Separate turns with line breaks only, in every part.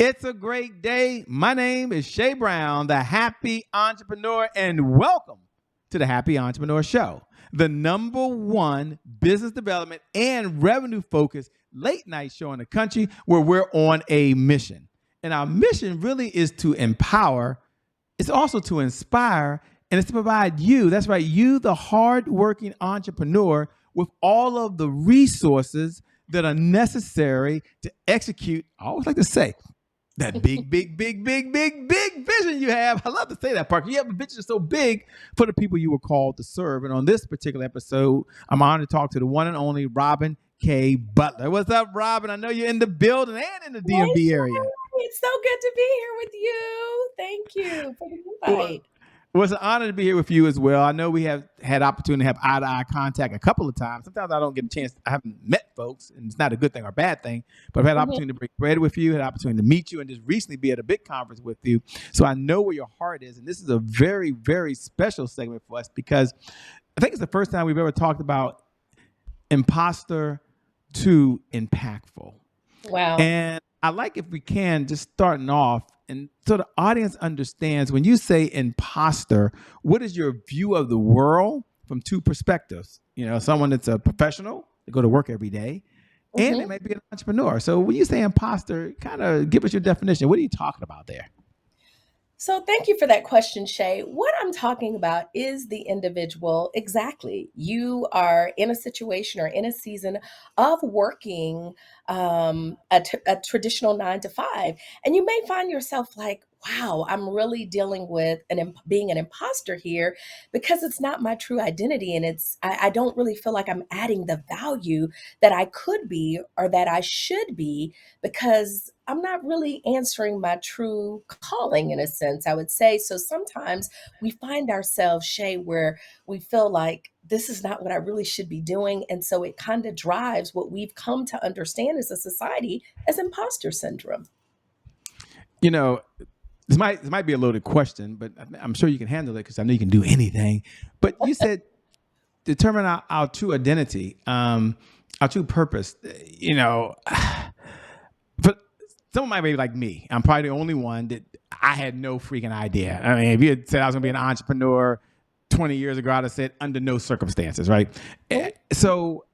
It's a great day. My name is Shay Brown, the Happy Entrepreneur, and welcome to the Happy Entrepreneur Show, the #1 business development and revenue focused late night show in the country where we're on a mission. And our mission really is to empower, it's also to inspire, and it's to provide you, that's right, you, the hardworking entrepreneur, with all of the resources that are necessary to execute, I always like to say, that big vision you have. I love to say that, Parker. You have a vision so big for the people you were called to serve. And on this particular episode, I'm honored to talk to the one and only Robin K. Butler. What's up, Robin? I know you're in the building and in the DMV area.
It's so good to be here with you. Thank you for the invite.
Well, it's an honor to be here with you as well. I know we have had opportunity to have eye-to-eye contact a couple of times. Sometimes I don't get a chance. I haven't met folks, and it's not a good thing or a bad thing, but I've had opportunity to break bread with you, had opportunity to meet you, and just recently be at a big conference with you. So I know where your heart is, and this is a very, very special segment for us because I think it's the first time we've ever talked about imposter to impactful.
Wow.
And I like if we can just starting off, and so the audience understands when you say imposter, what is your view of the world from two perspectives? You know, someone that's a professional, they go to work every day, and they might be an entrepreneur. So when you say imposter, kind of give us your definition. What are you talking about there?
So thank you for that question, Shay. What I'm talking about is the individual. Exactly. You are in a situation or in a season of working a traditional 9 to 5, and you may find yourself like, wow, I'm really dealing with being an imposter here because it's not my true identity. And I don't really feel like I'm adding the value that I could be or that I should be because I'm not really answering my true calling in a sense, I would say. So sometimes we find ourselves, Shay, where we feel like this is not what I really should be doing. And so it kind of drives what we've come to understand as a society as imposter syndrome.
You know, this might be a loaded question, but I'm sure you can handle it because I know you can do anything. But you said determine our true identity, our true purpose. You know, but someone might be like me. I'm probably the only one that I had no freaking idea. I mean, if you had said I was going to be an entrepreneur 20 years ago, I'd have said under no circumstances, right? So,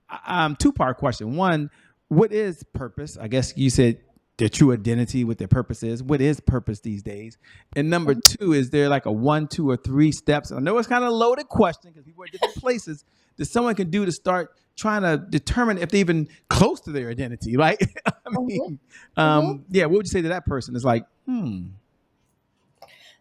two-part question. One, what is purpose? I guess you said their true identity, what their purpose is. What is purpose these days? And number two, is there like a 1, 2, or 3 steps? I know it's kind of a loaded question because people are in different places that someone can do to start trying to determine if they're even close to their identity, right? I mean, yeah, what would you say to that person? It's like,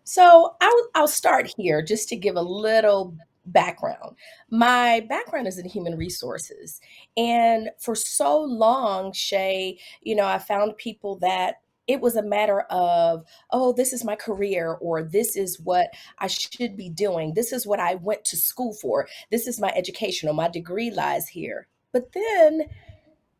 So I'll start here just to give a little background. My background is in human resources. And for so long, Shay, I found people that it was a matter of, oh, this is my career, or this is what I should be doing. This is what I went to school for. This is my education, or my degree lies here. But then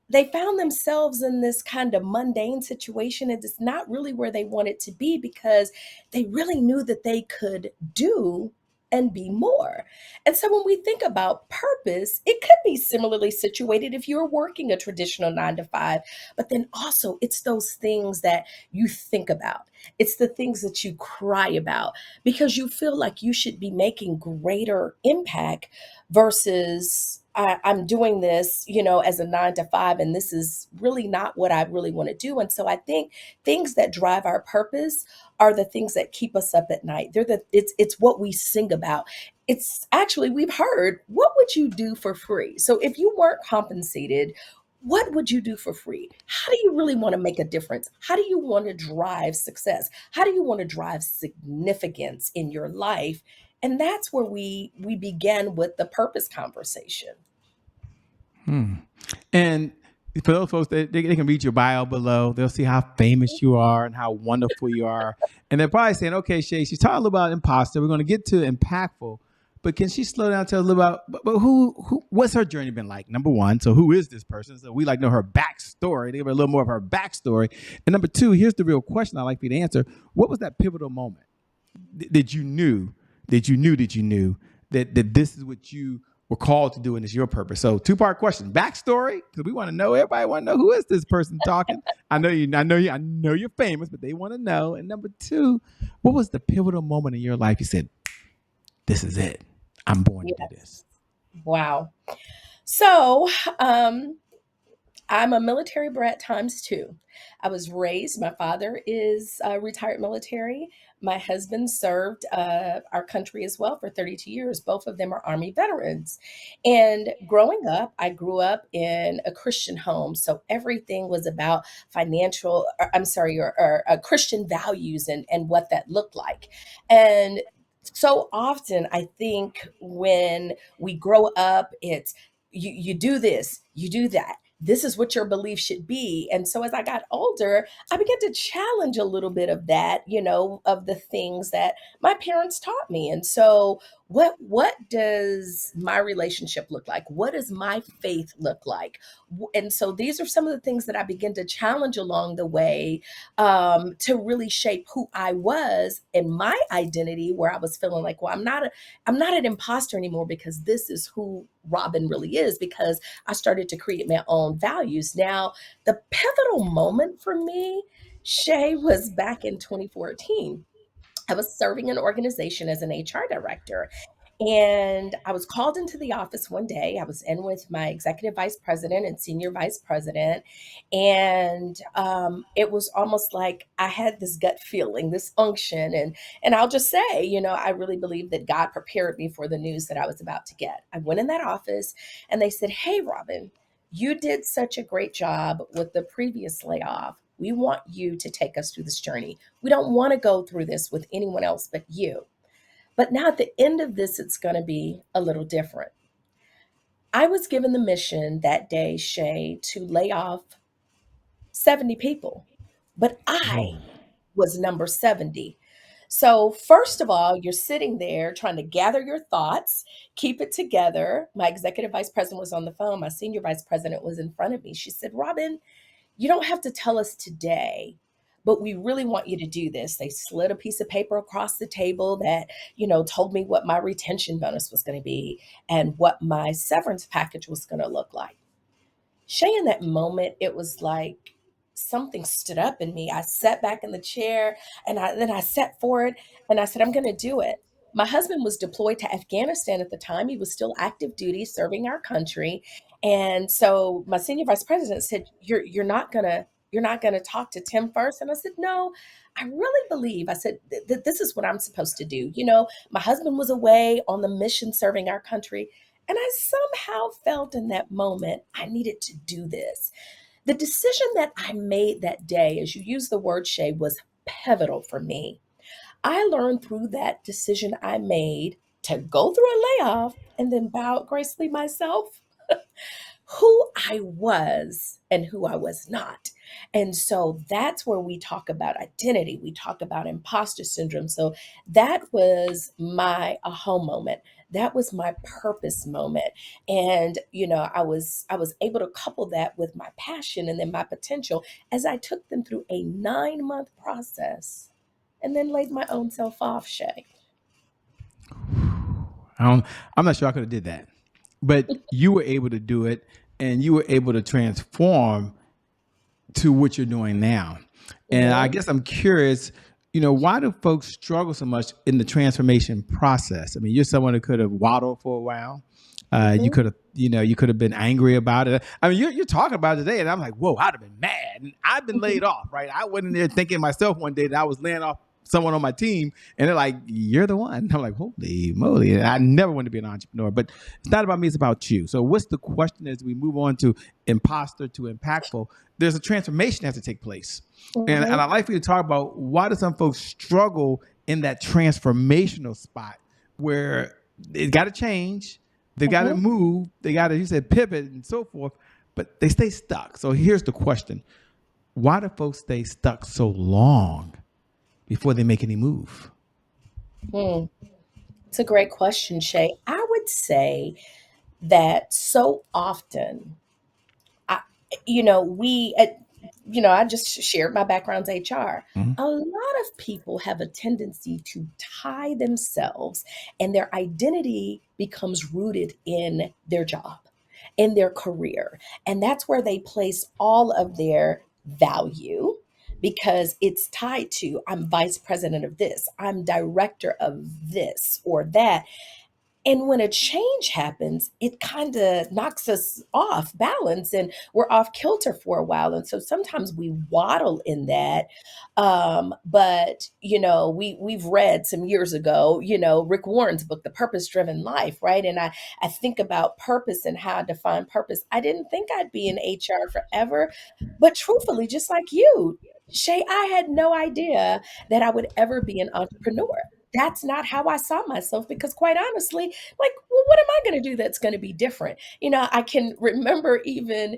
they found themselves in this kind of mundane situation, and it's not really where they wanted to be because they really knew that they could do and be more. And so when we think about purpose, it could be similarly situated if you're working a traditional 9 to 5, but then also it's those things that you think about. It's the things that you cry about because you feel like you should be making greater impact versus I'm doing this, as a 9 to 5, and this is really not what I really want to do. And so I think things that drive our purpose are the things that keep us up at night. It's what we sing about. It's actually, we've heard, what would you do for free? So if you weren't compensated, what would you do for free? How do you really want to make a difference? How do you want to drive success? How do you want to drive significance in your life? And that's where we began with the purpose conversation.
And for those folks, they can read your bio below. They'll see how famous you are and how wonderful you are. And they're probably saying, okay, Shay, she's talking a little about imposter. We're going to get to impactful. But can she slow down and tell us a little about, but who, what's her journey been like? Number one, so who is this person? So we like to know her backstory. They give her a little more of her backstory. And number two, here's the real question I'd like for you to answer. What was that pivotal moment that you knew that this is what you were called to do and it's your purpose. So two-part question. Backstory, because we want to know, everybody want to know who is this person talking. I know you're famous, but they want to know. And number two, what was the pivotal moment in your life you said, this is it. I'm born to do this.
Yes. Wow. So, I'm a military brat times two. I was raised, my father is retired military. My husband served our country as well for 32 years. Both of them are Army veterans. And growing up, I grew up in a Christian home. So everything was about financial, I'm sorry, or Christian values and what that looked like. And so often, I think when we grow up, it's you do this, you do that, this is what your belief should be. And so as I got older, I began to challenge a little bit of that, of the things that my parents taught me. And so what does my relationship look like? What does my faith look like? And so these are some of the things that I began to challenge along the way, to really shape who I was and my identity, where I was feeling like, well, I'm not an imposter anymore, because this is who Robin really is, because I started to create my own values. Now, the pivotal moment for me, Shay, was back in 2014. I was serving an organization as an HR director. And I was called into the office one day. I was in with my executive vice president and senior vice president. And it was almost like I had this gut feeling, this unction. And I'll just say, I really believe that God prepared me for the news that I was about to get. I went in that office and they said, "Hey, Robin, you did such a great job with the previous layoff. We want you to take us through this journey. We don't want to go through this with anyone else but you. But now at the end of this, it's going to be a little different." I was given the mission that day, Shay, to lay off 70 people, but I
Whoa.
was number 70. So, first of all, you're sitting there trying to gather your thoughts, keep it together. My executive vice president was on the phone. My senior vice president was in front of me. She said, "Robin, you don't have to tell us today, but we really want you to do this." They slid a piece of paper across the table that, told me what my retention bonus was going to be and what my severance package was going to look like. Shay, in that moment, it was like something stood up in me. I sat back in the chair and then I sat forward and I said, "I'm going to do it." My husband was deployed to Afghanistan at the time. He was still active duty serving our country. And so my senior vice president said, "You're not gonna talk to Tim first?" And I said, "No, I really believe," I said, "this is what I'm supposed to do. My husband was away on the mission serving our country. And I somehow felt in that moment I needed to do this." The decision that I made that day, as you use the word, Shay, was pivotal for me. I learned through that decision I made to go through a layoff and then bow out gracefully myself, who I was and who I was not. And so that's where we talk about identity. We talk about imposter syndrome. So that was my aha moment. That was my purpose moment. And I was able to couple that with my passion and then my potential as I took them through a 9-month process and then laid my own self off, Shay.
I don't, I'm not sure I could have did that, but you were able to do it, and you were able to transform to what you're doing now. And I
Mhm,
guess I'm curious, why do folks struggle so much in the transformation process? I mean, you're someone who could have waddled for a while. You
mhm,
could have, you could have been angry about it. I mean, you're talking about it today, and I'm like, whoa, I'd have been mad. And I've been
mhm,
laid off, right? I went in there thinking myself one day that I was laying off someone on my team, and they're like, "You're the one." I'm like, "Holy moly!" And I never want to be an entrepreneur, but it's not about me; it's about you. So, what's the question as we move on to imposter to impactful? There's a transformation that has to take place, and
mhm,
I'd like for you to talk about why do some folks struggle in that transformational spot where it's got to change, they got to
mhm.
move, they got to, you said, pivot and so forth, but they stay stuck. So here's the question: why do folks stay stuck so long before they make any move?
Hmm. It's a great question, Shay. I would say that so often, I, we I just shared my background's HR.
Mhm.
A lot of people have a tendency to tie themselves, and their identity becomes rooted in their job, in their career. And that's where they place all of their value because it's tied to I'm vice president of this, I'm director of this or that. And when a change happens, it kind of knocks us off balance and we're off kilter for a while. And so sometimes we waddle in that. But we've read some years ago, Rick Warren's book, The Purpose Driven Life, right? And I think about purpose and how I define purpose. I didn't think I'd be in HR forever, but truthfully, just like you, Shay, I had no idea that I would ever be an entrepreneur. That's not how I saw myself because quite honestly, like, well, what am I going to do that's going to be different? I can remember even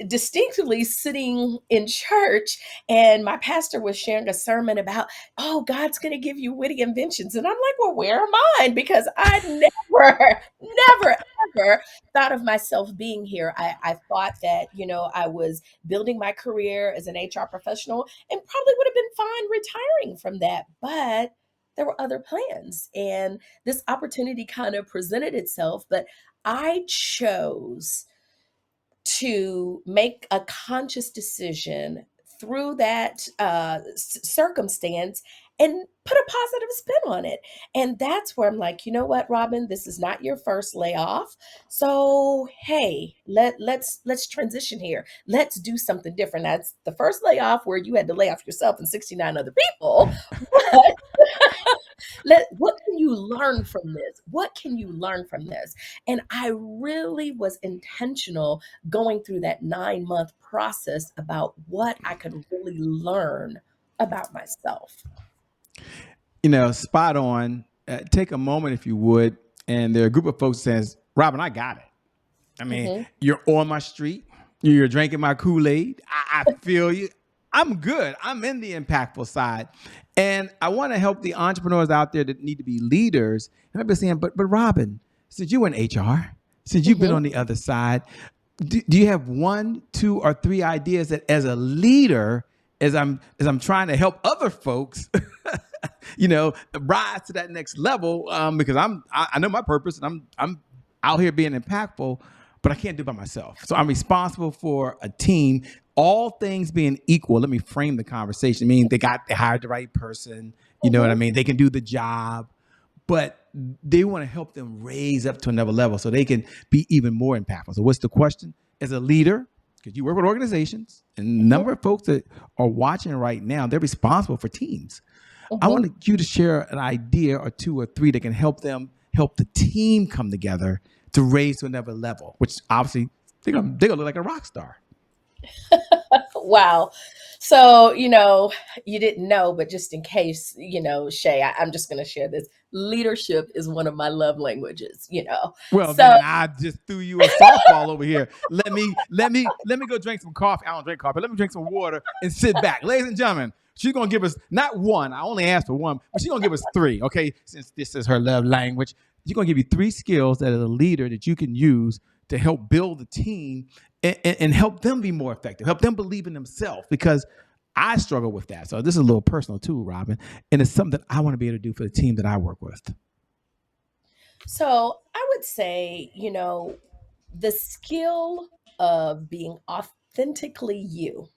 distinctly sitting in church and my pastor was sharing a sermon about, oh, God's going to give you witty inventions. And I'm like, well, where are mine? Because I never, never, ever thought of myself being here. I thought that, I was building my career as an HR professional and probably would have been fine retiring from that. But there were other plans. And this opportunity kind of presented itself. But I chose to make a conscious decision through that circumstance and put a positive spin on it. And that's where I'm like, you know what, Robin, this is not your first layoff. So hey, let's transition here. Let's do something different. That's the first layoff where you had to lay off yourself and 69 other people. But what can you learn from this? What can you learn from this? And I really was intentional going through that 9-month process about what I could really learn about myself.
Spot on. Take a moment, if you would. And there are a group of folks says, Robin, I got it. I mean,
Hmm.
you're on my street. You're drinking my Kool-Aid. I feel you. I'm good. I'm in the impactful side. And I want to help the entrepreneurs out there that need to be leaders. And I've been saying, but Robin, since you were in HR, since you've been
Hmm.
on the other side, do you have one, two, or three ideas that as a leader, as I'm trying to help other folks, rise to that next level, because I know my purpose and I'm out here being impactful, but I can't do it by myself. So I'm responsible for a team. All things being equal, let me frame the conversation. I mean, they hired the right person. You know what I
Hmm.
mean? They can do the job, but they want to help them raise up to another level so they can be even more impactful. So what's the question? As a leader, because you work with organizations and a
Hmm.
number of folks that are watching right now, they're responsible for teams. I
Hmm.
want you to share an idea or two or three that can help the team come together to raise to another level, which obviously they're gonna look like a rock star.
Wow. So, you didn't know, but just in case, Shay, I'm just going to share this. Leadership is one of my love languages.
Well,
So,
then I just threw you a softball over here. Let me go drink some coffee. I don't drink coffee. Let me drink some water and sit back. Ladies and gentlemen, she's gonna give us not one. I only asked for one, but she's gonna give us three. Okay, since this is her love language, she's gonna give you three skills that as a leader that you can use to help build the team and help them be more effective, help them believe in themselves. Because I struggle with that. So this is a little personal too, Robin, and it's something that I want to be able to do for the team that I work with.
so I would say, the skill of being authentically you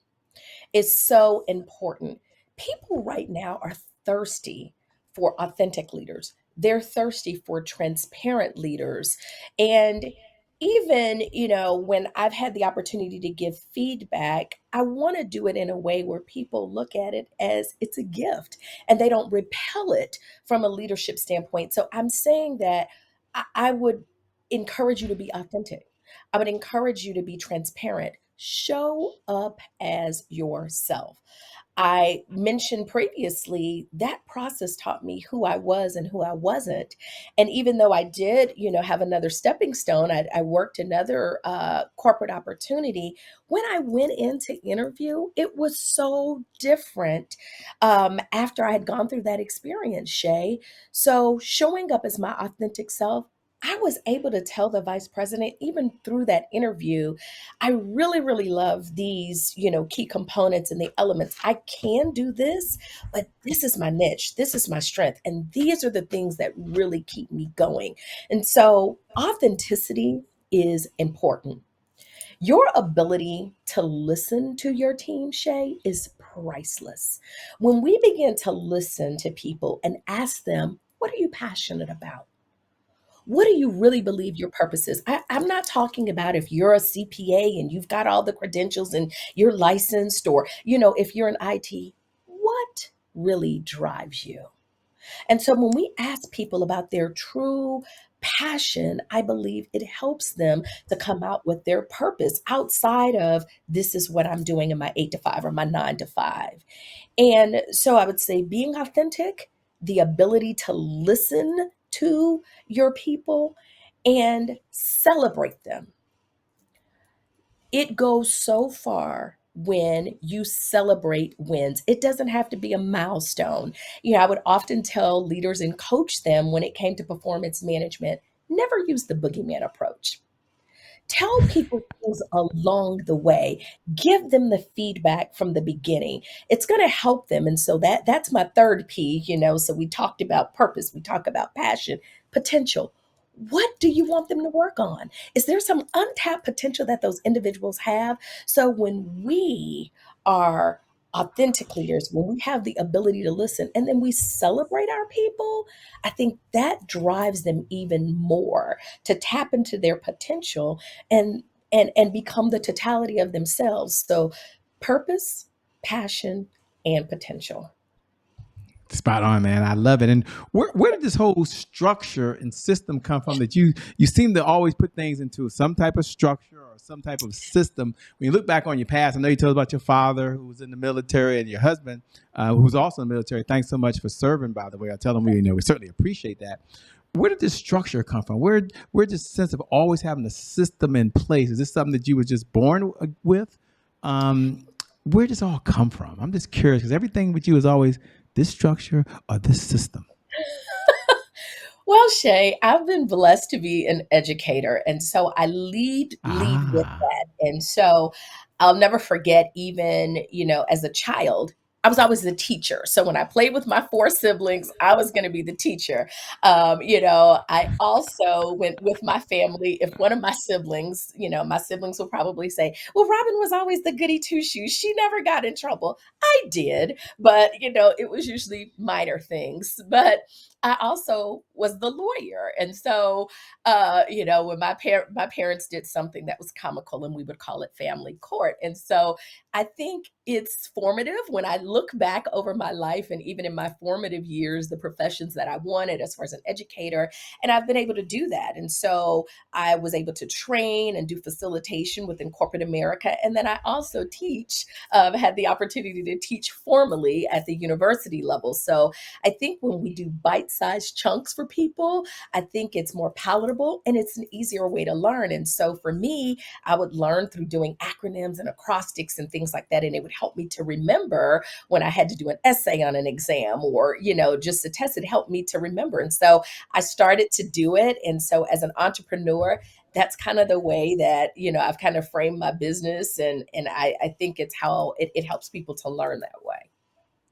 is so important. People right now are thirsty for authentic leaders. They're thirsty for transparent leaders. And even, when I've had the opportunity to give feedback, I want to do it in a way where people look at it as it's a gift and they don't repel it from a leadership standpoint. So I'm saying that I would encourage you to be authentic. I would encourage you to be transparent. Show up as yourself. I mentioned previously that process taught me who I was and who I wasn't. And even though I did, have another stepping stone, I worked another corporate opportunity. When I went in to interview, it was so different after I had gone through that experience, Shay. So showing up as my authentic self, I was able to tell the vice president, even through that interview, I really, really love these, key components and the elements. I can do this, but this is my niche. This is my strength. And these are the things that really keep me going. And so authenticity is important. Your ability to listen to your team, Shay, is priceless. When we begin to listen to people and ask them, what are you passionate about? What do you really believe your purpose is? I'm not talking about if you're a CPA and you've got all the credentials and you're licensed, or, if you're in IT, what really drives you? And so when we ask people about their true passion, I believe it helps them to come out with their purpose outside of this is what I'm doing in my 8 to 5 or my 9 to 5. And so I would say being authentic, the ability to listen to your people and celebrate them. It goes so far when you celebrate wins. It doesn't have to be a milestone. I would often tell leaders and coach them when it came to performance management, never use the boogeyman approach. Tell people things along the way. Give them the feedback from the beginning. It's going to help them. And so that's my third P. So we talked about purpose, we talk about passion, potential. What do you want them to work on? Is there some untapped potential that those individuals have? So when we are authentic leaders, when we have the ability to listen and then we celebrate our people, I think that drives them even more to tap into their potential and and become the totality of themselves. So purpose, passion, and potential.
Spot on, man. I love it. And where did this whole structure and system come from that you seem to always put things into some type of structure or some type of system? When you look back on your past, I know you told about your father who was in the military and your husband who was also in the military. Thanks so much for serving, by the way. I tell them we certainly appreciate that. Where did this structure come from? Where this sense of always having a system in place? Is this something that you were just born with? Where does it all come from? I'm just curious because everything with you is always this structure or this system.
Well, Shay, I've been blessed to be an educator, and so I lead with
Ah,
that. And so I'll never forget, even, as a child, I was always the teacher. So when I played with my four siblings, I was going to be the teacher. I also went with my family. If one of my siblings, my siblings will probably say, "Well, Robin was always the goody two shoes. She never got in trouble." I did, but it was usually minor things. But I also was the lawyer. And so, when my parents did something that was comical, and we would call it family court. And so I think it's formative when I look back over my life and even in my formative years, the professions that I wanted as far as an educator, and I've been able to do that. And so I was able to train and do facilitation within corporate America. And then I also had the opportunity to teach formally at the university level. So I think when we do bite-sized chunks for people, I think it's more palatable and it's an easier way to learn. And so for me, I would learn through doing acronyms and acrostics and things like that. And it would help me to remember when I had to do an essay on an exam or, just a test. It helped me to remember. And so I started to do it. And so as an entrepreneur, that's kind of the way that, I've kind of framed my business. And I think it's how it helps people to learn that way.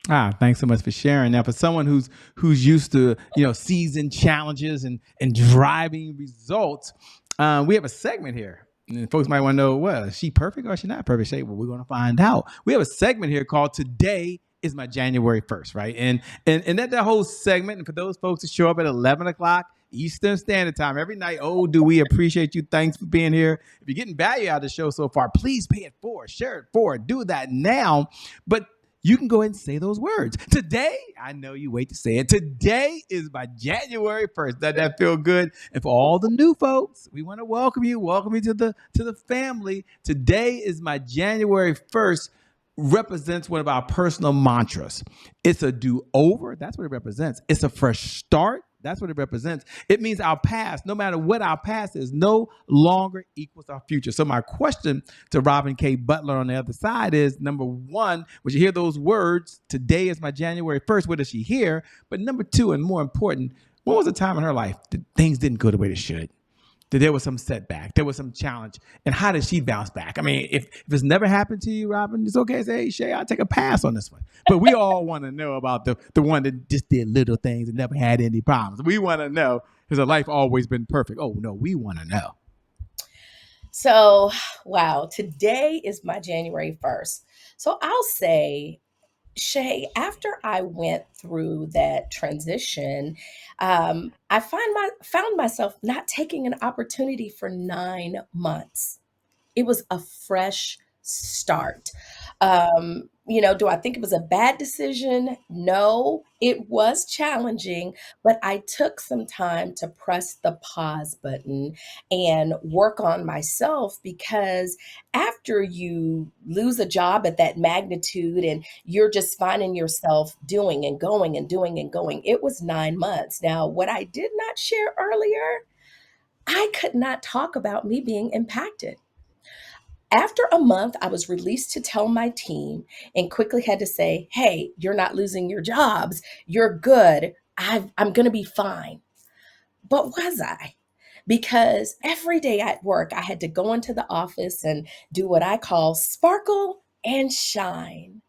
thanks so much for sharing. Now, for someone who's used to seasoned challenges and driving results, we have a segment here. And folks might want to know, well, is she perfect or is she not perfect? Say, well, we're going to find out. We have a segment here called "Today is My January 1st," right? And that whole segment, and for those folks that show up at 11 o'clock Eastern Standard Time every night, oh, do we appreciate you. Thanks for being here. If you're getting value out of the show so far, please pay it forward, share it forward, do that now. But you can go ahead and say those words. Today, I know you wait to say it. Today is my January 1st. Doesn't that feel good? And for all the new folks, we want to welcome you to the family. Today is my January 1st represents one of our personal mantras. It's a do-over. That's what it represents. It's a fresh start. That's what it represents. It means our past, no matter what our past is, no longer equals our future. So my question to Robin K. Butler on the other side is, number one, when you hear those words, today is my January 1st, what does she hear? But number two, and more important, When was a time in her life that things didn't go the way they should? That there was some setback, there was some challenge, and how did she bounce back? I mean, if it's never happened to you, Robin, it's okay to say, hey, Shay, I'll take a pass on this one. But we all want to know about the one that just did little things and never had any problems. We want to know, has her life always been perfect? Oh, no, we want to know.
So, wow, today is my January 1st. So I'll say, Shay, after I went through that transition, I found myself not taking an opportunity for 9 months. It was a fresh start. Do I think it was a bad decision? No, it was challenging, but I took some time to press the pause button and work on myself because after you lose a job at that magnitude and you're just finding yourself doing and going and doing and going, it was 9 months. Now, what I did not share earlier, I could not talk about me being impacted. After a month, I was released to tell my team and quickly had to say, hey, you're not losing your jobs. You're good. I'm going to be fine. But was I? Because every day at work, I had to go into the office and do what I call sparkle and shine.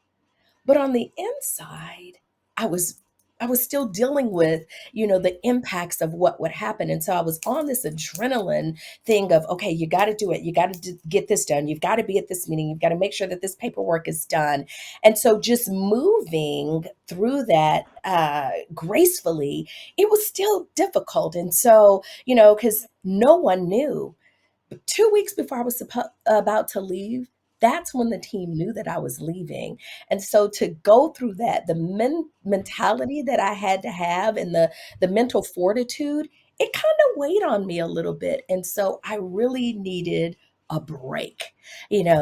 But on the inside, I was I was still dealing with, the impacts of what would happen. And so I was on this adrenaline thing of, okay, you got to do it. You got to get this done. You've got to be at this meeting. You've got to make sure that this paperwork is done. And so just moving through that gracefully, it was still difficult. And so, because no one knew 2 weeks before I was about to leave, that's when the team knew that I was leaving. And so to go through that, the mentality that I had to have and the mental fortitude, it kind of weighed on me a little bit. And so I really needed a break.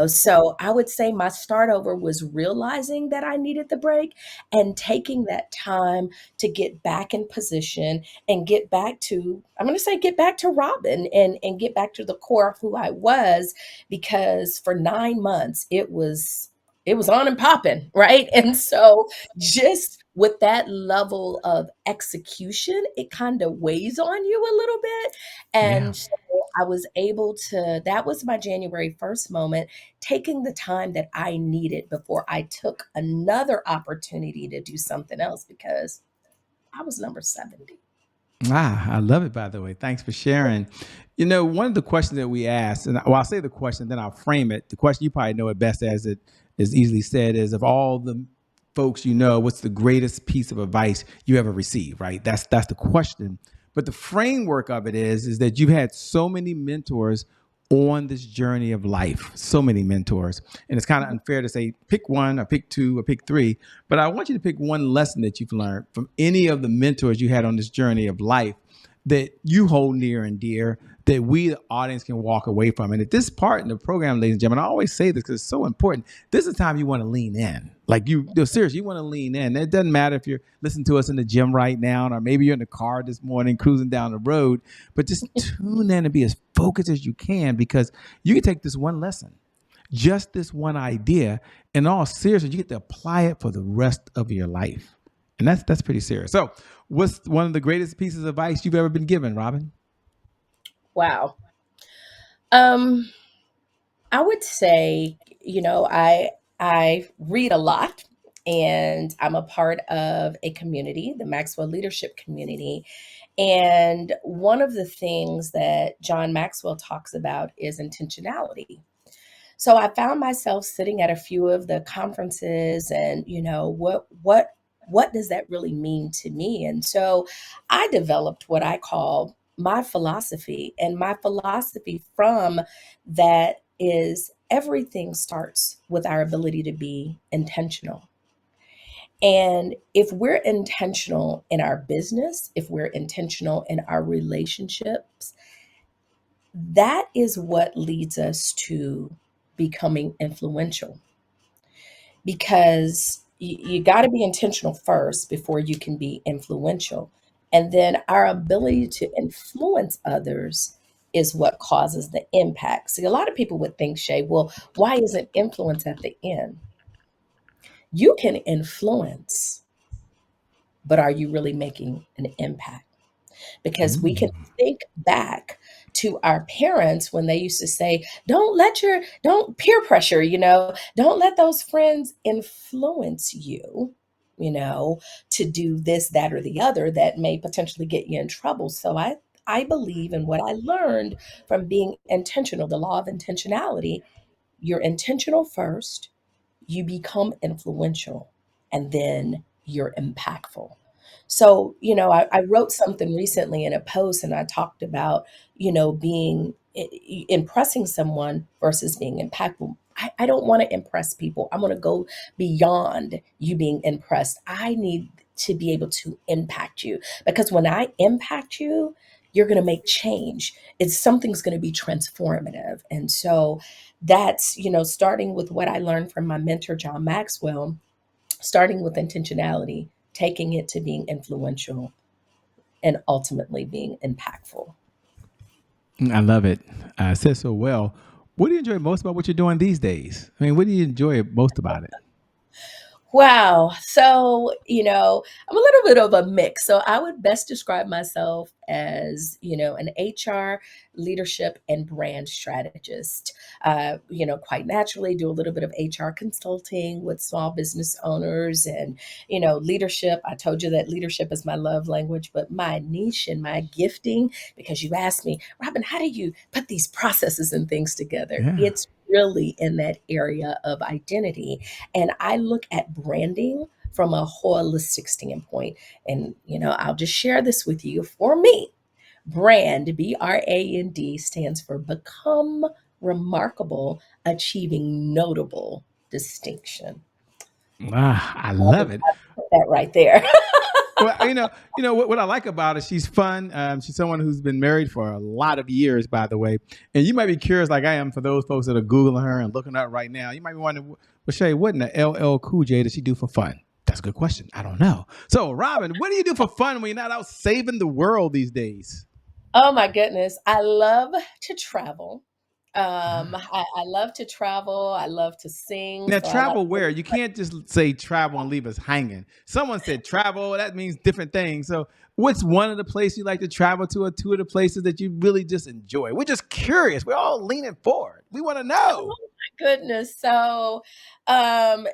So I would say my start over was realizing that I needed the break and taking that time to get back in position and get back to, I'm going to say, get back to Robin and get back to the core of who I was, because for 9 months it was on and popping, right? And so just with that level of execution, it kind of weighs on you a little bit.
Yeah.
And so I was able to, that was my January 1st moment, taking the time that I needed before I took another opportunity to do something else because I was number 70.
I love it, by the way. Thanks for sharing. One of the questions that we asked, and I'll say the question, then I'll frame it. The question, you probably know it best as it is easily said, is of all the folks what's the greatest piece of advice you ever received, right? That's the question. But the framework of it is that you've had so many mentors on this journey of life, so many mentors. And it's kind of unfair to say pick one or pick two or pick three, but I want you to pick one lesson that you've learned from any of the mentors you had on this journey of life that you hold near and dear, that we, the audience, can walk away from. And at this part in the program, ladies and gentlemen, I always say this because it's so important. This is the time you want to lean in. Like seriously, you want to lean in. It doesn't matter if you're listening to us in the gym right now, or maybe you're in the car this morning cruising down the road, but just tune in and be as focused as you can, because you can take this one lesson, just this one idea, and all seriously, you get to apply it for the rest of your life. And that's pretty serious. So, what's one of the greatest pieces of advice you've ever been given, Robin?
Wow. Um, I would say, I read a lot and I'm a part of a community, the Maxwell Leadership Community. And one of the things that John Maxwell talks about is intentionality. So I found myself sitting at a few of the conferences and, what does that really mean to me? And so I developed what I call my philosophy. And my philosophy from that is everything starts with our ability to be intentional. And if we're intentional in our business, if we're intentional in our relationships, that is what leads us to becoming influential, because you got to be intentional first before you can be influential. And then our ability to influence others is what causes the impact. See, a lot of people would think, Shay, well, why isn't influence at the end? You can influence, but are you really making an impact? because we can
Ooh.
think back to our parents when they used to say, don't peer pressure, don't let those friends influence you, you know, to do this, that, or the other that may potentially get you in trouble. So I believe in what I learned from being intentional, the law of intentionality. You're intentional first, you become influential, and then you're impactful. So, I wrote something recently in a post and I talked about, being impressing someone versus being impactful. I don't want to impress people. I want to go beyond you being impressed. I need to be able to impact you, because when I impact you, you're going to make change. Something's going to be transformative. And so that's, starting with what I learned from my mentor, John Maxwell, starting with intentionality, taking it to being influential, and ultimately being impactful.
I love it. Says so well. What do you enjoy most about what you're doing these days? I mean, what do you enjoy most about it?
Wow. So, I'm a little bit of a mix. So, I would best describe myself as, an HR leadership and brand strategist. Quite naturally, do a little bit of HR consulting with small business owners and, leadership. I told you that leadership is my love language, but my niche and my gifting, because you asked me, Robin, how do you put these processes and things together?
Yeah.
It's really in that area of identity, and I look at branding from a holistic standpoint. And, I'll just share this with you. For me, BRAND, stands for become remarkable, achieving notable distinction.
Ah, I
I'll
love
just
it.
have to put that right there.
Well, what I like about her. She's fun. She's someone who's been married for a lot of years, by the way. And you might be curious, like I am, for those folks that are googling her and looking up right now. You might be wondering, well, Shay, what in the LL Cool J does she do for fun? That's a good question. I don't know. So, Robin, what do you do for fun when you're not out saving the world these days?
Oh my goodness. I love to travel.
Ah.
I love to travel. I love to sing.
Now,
So I like
travel where? You can't just say travel and leave us hanging. Someone said travel, that means different things. So, what's one of the places you like to travel to, or two of the places that you really just enjoy? We're just curious. We're all leaning forward. We want to know.
goodness. So, I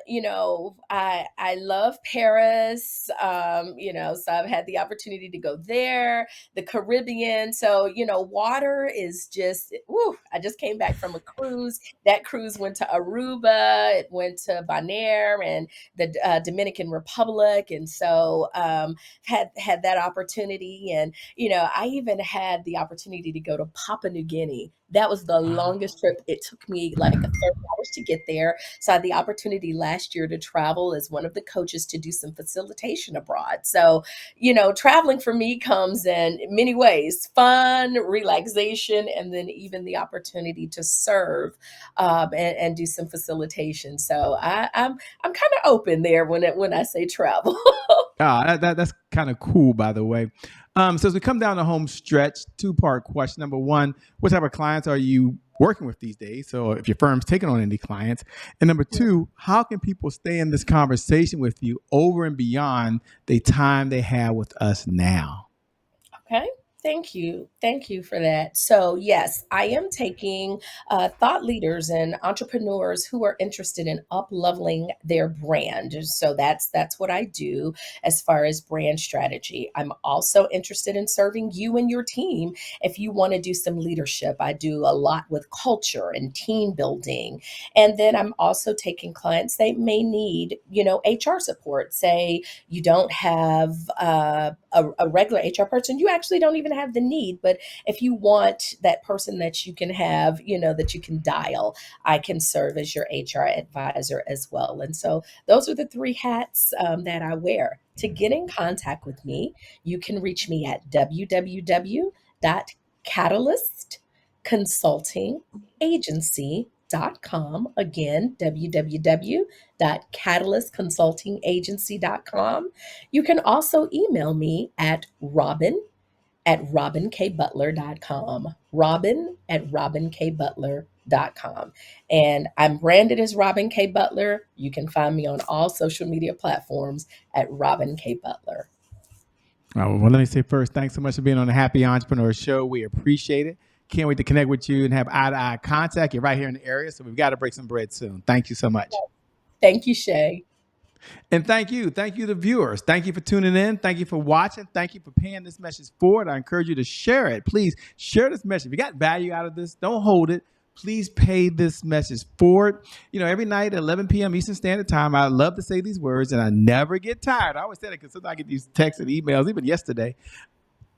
love Paris. So I've had the opportunity to go there, the Caribbean. So, water is just, woo, I just came back from a cruise. That cruise went to Aruba, it went to Bonaire and the Dominican Republic. And so, had that opportunity. And, I even had the opportunity to go to Papua New Guinea. That was the
Wow.
longest trip. It took me like 30 hours to get there. So I had the opportunity last year to travel as one of the coaches to do some facilitation abroad. So, traveling for me comes in many ways: fun, relaxation, and then even the opportunity to serve, and do some facilitation. So I'm kind of open there when I say travel.
That's kind of cool, by the way. So as we come down the home stretch, two-part question. Number one, what type of clients are you working with these days? So if your firm's taking on any clients. And number two, how can people stay in this conversation with you over and beyond the time they have with us now?
Okay. Thank you. Thank you for that. So, yes, I am taking thought leaders and entrepreneurs who are interested in up leveling their brand. So that's what I do as far as brand strategy. I'm also interested in serving you and your team if you want to do some leadership. I do a lot with culture and team building. And then I'm also taking clients that may need, HR support. Say you don't have a regular HR person, you actually don't even have the need. But if you want that person that you can have, that you can dial, I can serve as your HR advisor as well. And so those are the three hats that I wear. To get in contact with me, you can reach me at www.catalystconsultingagency.com. Again, www.catalystconsultingagency.com. You can also email me at robinkbutler.com. Robin@robinkbutler.com. And I'm branded as Robin K. Butler. You can find me on all social media platforms at Robin K. Butler.
Well, let me say first, thanks so much for being on the Happy Entrepreneur Show. We appreciate it. Can't wait to connect with you and have eye-to-eye contact. You're right here in the area, so we've got to break some bread soon. Thank you so much.
Thank you, Shay.
And thank you, the viewers. Thank you for tuning in. Thank you for watching. Thank you for paying this message forward. I encourage you to share it. Please share this message. If you got value out of this, don't hold it. Please pay this message forward. You know, every night at 11 p.m. Eastern Standard Time, I love to say these words, and I never get tired. I always say that because sometimes I get these texts and emails, even yesterday.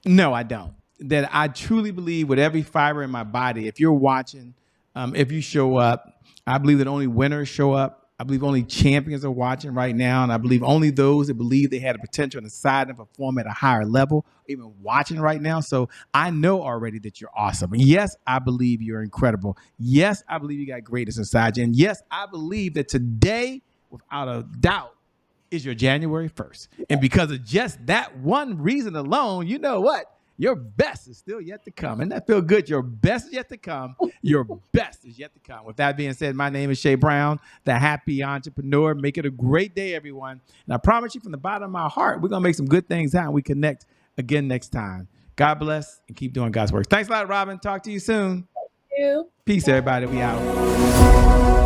No, I don't. That I truly believe with every fiber in my body, if you're watching, if you show up, I believe that only winners show up. I believe only champions are watching right now. And I believe only those that believe they had a potential on the side and perform at a higher level, even watching right now. So I know already that you're awesome. Yes, I believe you're incredible. Yes, I believe you got greatness inside you. And yes, I believe that today, without a doubt, is your January 1st. And because of just that one reason alone, you know what? Your best is still yet to come. And that feel good. Your best is yet to come. Your best is yet to come. With that being said, my name is Shay Brown, the Happy Entrepreneur. Make it a great day, everyone. And I promise you from the bottom of my heart, we're going to make some good things out and we connect again next time. God bless and keep doing God's work. Thanks a lot, Robin. Talk to you soon.
Thank you.
Peace, everybody. We out.